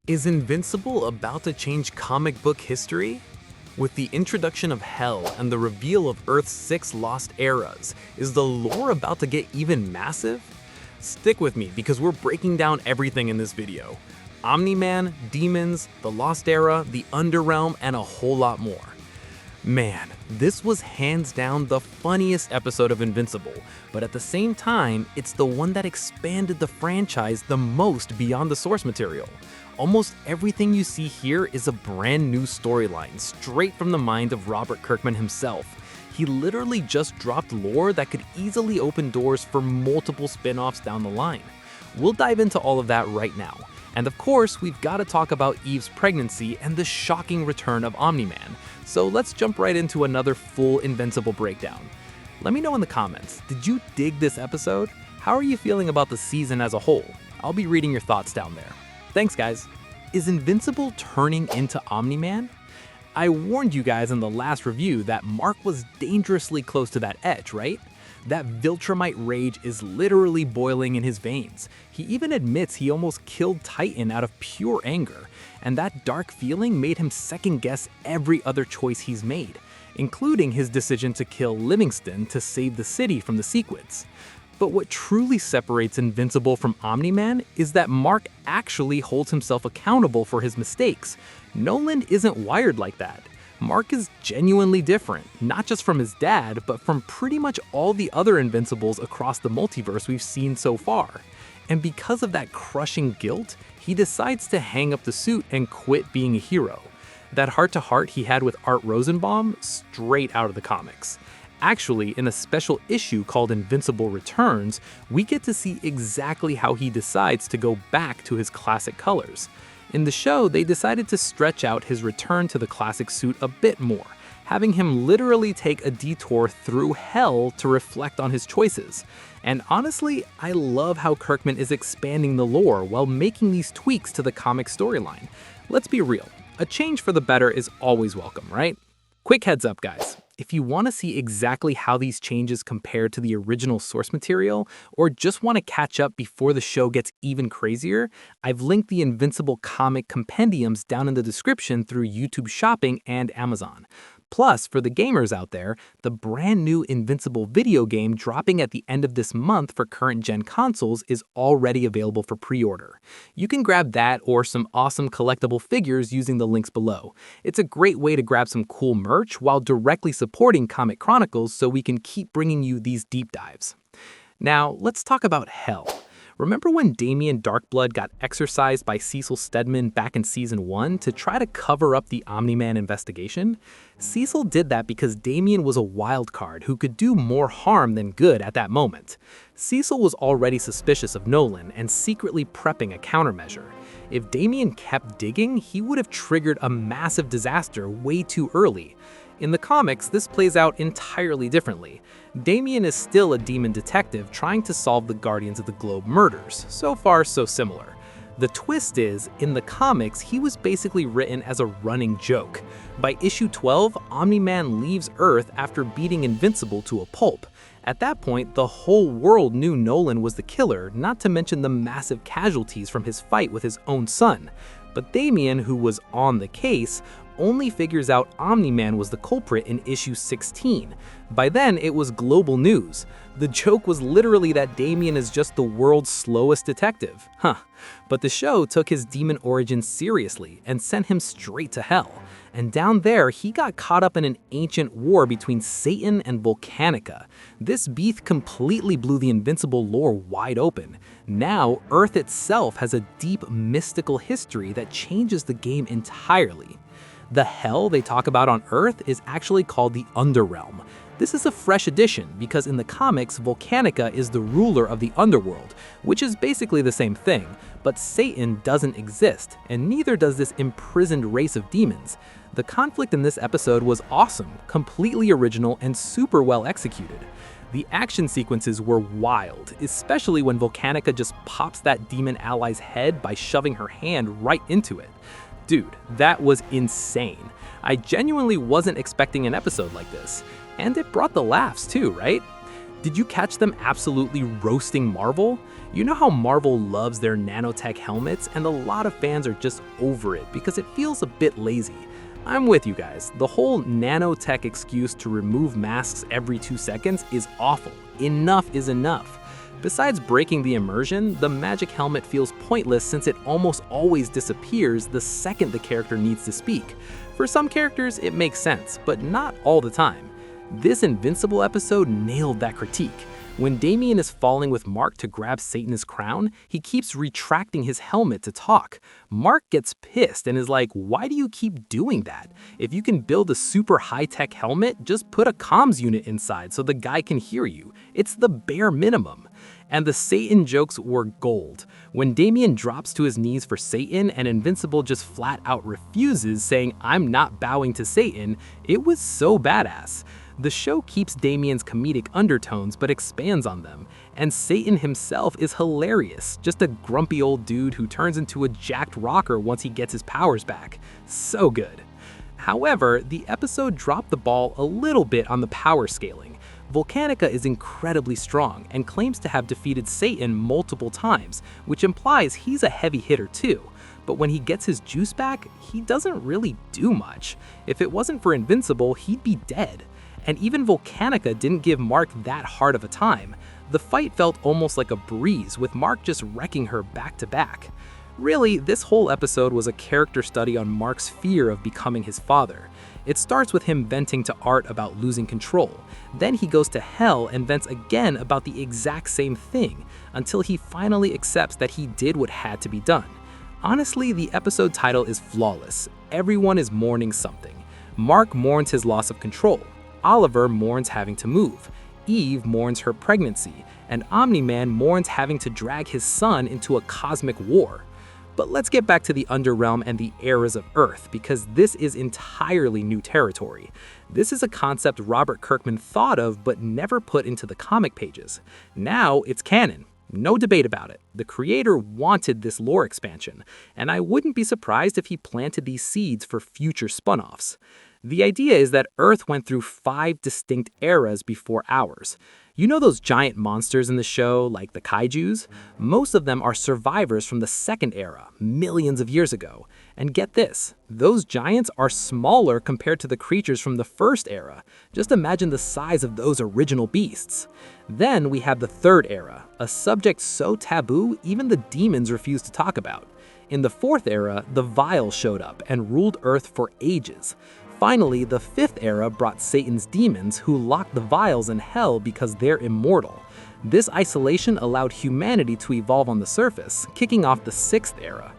Is Invincible about to change comic book history? With the introduction of Hell and the reveal of Earth's 6 lost eras, is the lore about to get even massive? Stick with me because we're breaking down everything in this video. Omni-Man, demons, the lost era, the underrealm, and a whole lot more. Man, this was hands down the funniest episode of Invincible, but at the same time, it's the one that expanded the franchise the most beyond the source material. Almost everything you see here is a brand new storyline, straight from the mind of Robert Kirkman himself. He literally just dropped lore that could easily open doors for multiple spin-offs down the line. We'll dive into all of that right now. And of course, we've got to talk about Eve's pregnancy and the shocking return of Omni-Man. So let's jump right into another full Invincible breakdown. Let me know in the comments, did you dig this episode? How are you feeling about the season as a whole? I'll be reading your thoughts down there. Thanks, guys. Is Invincible turning into Omni-Man? I warned you guys in the last review that Mark was dangerously close to that edge, right? That Viltrumite rage is literally boiling in his veins. He even admits he almost killed Titan out of pure anger, and that dark feeling made him second-guess every other choice he's made, including his decision to kill Livingston to save the city from the Sequids. But what truly separates Invincible from Omni-Man is that Mark actually holds himself accountable for his mistakes. Nolan isn't wired like that. Mark is genuinely different, not just from his dad, but from pretty much all the other Invincibles across the multiverse we've seen so far. And because of that crushing guilt, he decides to hang up the suit and quit being a hero. That heart-to-heart he had with Art Rosenbaum, straight out of the comics. Actually, in a special issue called Invincible Returns, we get to see exactly how he decides to go back to his classic colors. In the show, they decided to stretch out his return to the classic suit a bit more, having him literally take a detour through hell to reflect on his choices. And honestly, I love how Kirkman is expanding the lore while making these tweaks to the comic storyline. Let's be real, a change for the better is always welcome, right? Quick heads up, guys. If you want to see exactly how these changes compare to the original source material, or just want to catch up before the show gets even crazier, I've linked the Invincible comic compendiums down in the description through YouTube Shopping and Amazon. Plus, for the gamers out there, the brand new Invincible video game dropping at the end of this month for current-gen consoles is already available for pre-order. You can grab that or some awesome collectible figures using the links below. It's a great way to grab some cool merch while directly supporting Comic Chronicles so we can keep bringing you these deep dives. Now, let's talk about Hell. Remember when Damien Darkblood got exorcised by Cecil Stedman back in Season 1 to try to cover up the Omni-Man investigation? Cecil did that because Damien was a wild card who could do more harm than good at that moment. Cecil was already suspicious of Nolan and secretly prepping a countermeasure. If Damien kept digging, he would have triggered a massive disaster way too early. In the comics, this plays out entirely differently. Damien is still a demon detective trying to solve the Guardians of the Globe murders. So far, so similar. The twist is, in the comics, he was basically written as a running joke. By issue 12, Omni-Man leaves Earth after beating Invincible to a pulp. At that point, the whole world knew Nolan was the killer, not to mention the massive casualties from his fight with his own son. But Damien, who was on the case, only figures out Omni-Man was the culprit in issue 16. By then, it was global news. The joke was literally that Damien is just the world's slowest detective. But the show took his demon origins seriously and sent him straight to hell. And down there, he got caught up in an ancient war between Satan and Volcanikka. This beef completely blew the Invincible lore wide open. Now, Earth itself has a deep mystical history that changes the game entirely. The hell they talk about on Earth is actually called the Underrealm. This is a fresh addition because in the comics, Volcanikka is the ruler of the underworld, which is basically the same thing, but Satan doesn't exist, and neither does this imprisoned race of demons. The conflict in this episode was awesome, completely original, and super well executed. The action sequences were wild, especially when Volcanikka just pops that demon ally's head by shoving her hand right into it. Dude, that was insane. I genuinely wasn't expecting an episode like this. And it brought the laughs too, right? Did you catch them absolutely roasting Marvel? You know how Marvel loves their nanotech helmets, and a lot of fans are just over it because it feels a bit lazy. I'm with you guys. The whole nanotech excuse to remove masks every 2 seconds is awful. Enough is enough. Besides breaking the immersion, the magic helmet feels pointless since it almost always disappears the second the character needs to speak. For some characters, it makes sense, but not all the time. This Invincible episode nailed that critique. When Damien is falling with Mark to grab Satan's crown, he keeps retracting his helmet to talk. Mark gets pissed and is like, why do you keep doing that? If you can build a super high-tech helmet, just put a comms unit inside so the guy can hear you. It's the bare minimum. And the Satan jokes were gold. When Damien drops to his knees for Satan and Invincible just flat out refuses, saying, I'm not bowing to Satan, it was so badass. The show keeps Damien's comedic undertones but expands on them, and Satan himself is hilarious, just a grumpy old dude who turns into a jacked rocker once he gets his powers back. So good. However, the episode dropped the ball a little bit on the power scaling. Volcanikka is incredibly strong and claims to have defeated Satan multiple times, which implies he's a heavy hitter too. But when he gets his juice back, he doesn't really do much. If it wasn't for Invincible, he'd be dead. And even Volcanikka didn't give Mark that hard of a time. The fight felt almost like a breeze, with Mark just wrecking her back to back. Really, this whole episode was a character study on Mark's fear of becoming his father. It starts with him venting to Art about losing control. Then he goes to Hell and vents again about the exact same thing, until he finally accepts that he did what had to be done. Honestly, the episode title is flawless. Everyone is mourning something. Mark mourns his loss of control. Oliver mourns having to move. Eve mourns her pregnancy. And Omni-Man mourns having to drag his son into a cosmic war. But let's get back to the Underrealm and the eras of Earth, because this is entirely new territory. This is a concept Robert Kirkman thought of but never put into the comic pages. Now it's canon. No debate about it. The creator wanted this lore expansion, and I wouldn't be surprised if he planted these seeds for future spun-offs. The idea is that Earth went through 5 distinct eras before ours. You know those giant monsters in the show, like the kaijus? Most of them are survivors from the second era, millions of years ago. And get this, those giants are smaller compared to the creatures from the first era. Just imagine the size of those original beasts. Then we have the third era, a subject so taboo even the demons refuse to talk about. In the fourth era, the Vials showed up and ruled Earth for ages. Finally, the fifth era brought Satan's demons, who locked the Vials in Hell because they're immortal. This isolation allowed humanity to evolve on the surface, kicking off the sixth era.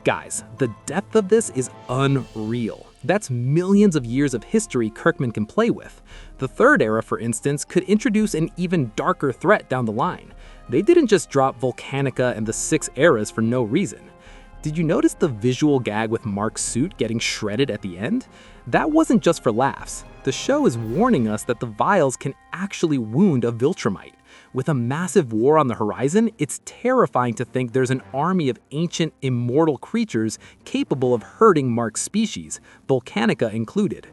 Guys, the depth of this is unreal. That's millions of years of history Kirkman can play with. The third era, for instance, could introduce an even darker threat down the line. They didn't just drop Volcanikka and the 6 eras for no reason. Did you notice the visual gag with Mark's suit getting shredded at the end? That wasn't just for laughs. The show is warning us that the Vials can actually wound a Viltrumite. With a massive war on the horizon, it's terrifying to think there's an army of ancient, immortal creatures capable of hurting Mark's species, Volcanikka included.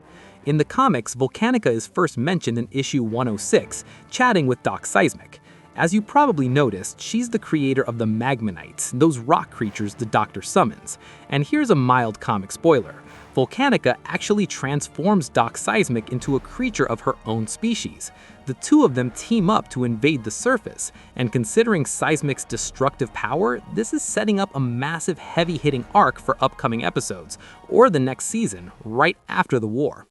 In the comics, Volcanikka is first mentioned in issue 106, chatting with Doc Seismic. As you probably noticed, she's the creator of the Magmanites, those rock creatures the Doctor summons. And here's a mild comic spoiler. Volcanikka actually transforms Doc Seismic into a creature of her own species. The two of them team up to invade the surface, and considering Seismic's destructive power, this is setting up a massive heavy-hitting arc for upcoming episodes, or the next season, right after the war.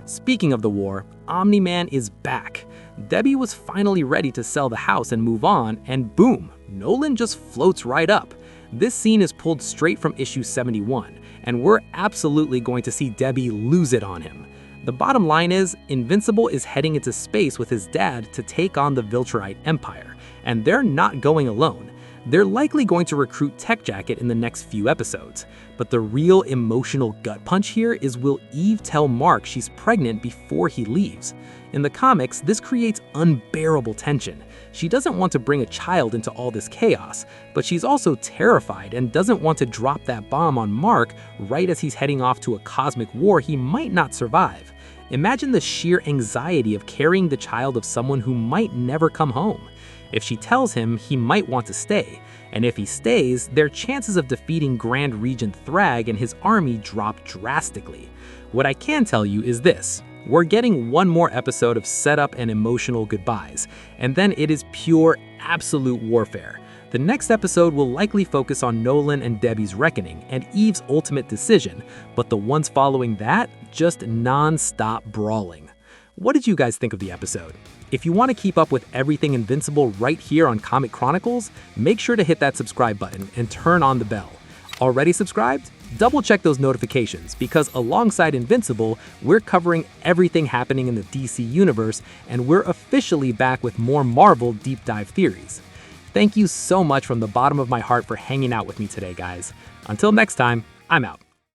Speaking of the war, Omni-Man is back. Debbie was finally ready to sell the house and move on, and boom, Nolan just floats right up. This scene is pulled straight from issue 71, and we're absolutely going to see Debbie lose it on him. The bottom line is, Invincible is heading into space with his dad to take on the Viltrumite Empire, and they're not going alone. They're likely going to recruit Tech Jacket in the next few episodes. But the real emotional gut punch here is, will Eve tell Mark she's pregnant before he leaves? In the comics, this creates unbearable tension. She doesn't want to bring a child into all this chaos, but she's also terrified and doesn't want to drop that bomb on Mark right as he's heading off to a cosmic war he might not survive. Imagine the sheer anxiety of carrying the child of someone who might never come home. If she tells him, he might want to stay, and if he stays, their chances of defeating Grand Regent Thrag and his army drop drastically. What I can tell you is this: we're getting one more episode of setup and emotional goodbyes, and then it is pure, absolute warfare. The next episode will likely focus on Nolan and Debbie's reckoning and Eve's ultimate decision, but the ones following that, just non-stop brawling. What did you guys think of the episode? If you want to keep up with everything Invincible right here on Comic Chronicles, make sure to hit that subscribe button and turn on the bell. Already subscribed? Double check those notifications, because alongside Invincible, we're covering everything happening in the DC universe, and we're officially back with more Marvel deep dive theories. Thank you so much from the bottom of my heart for hanging out with me today, guys. Until next time, I'm out.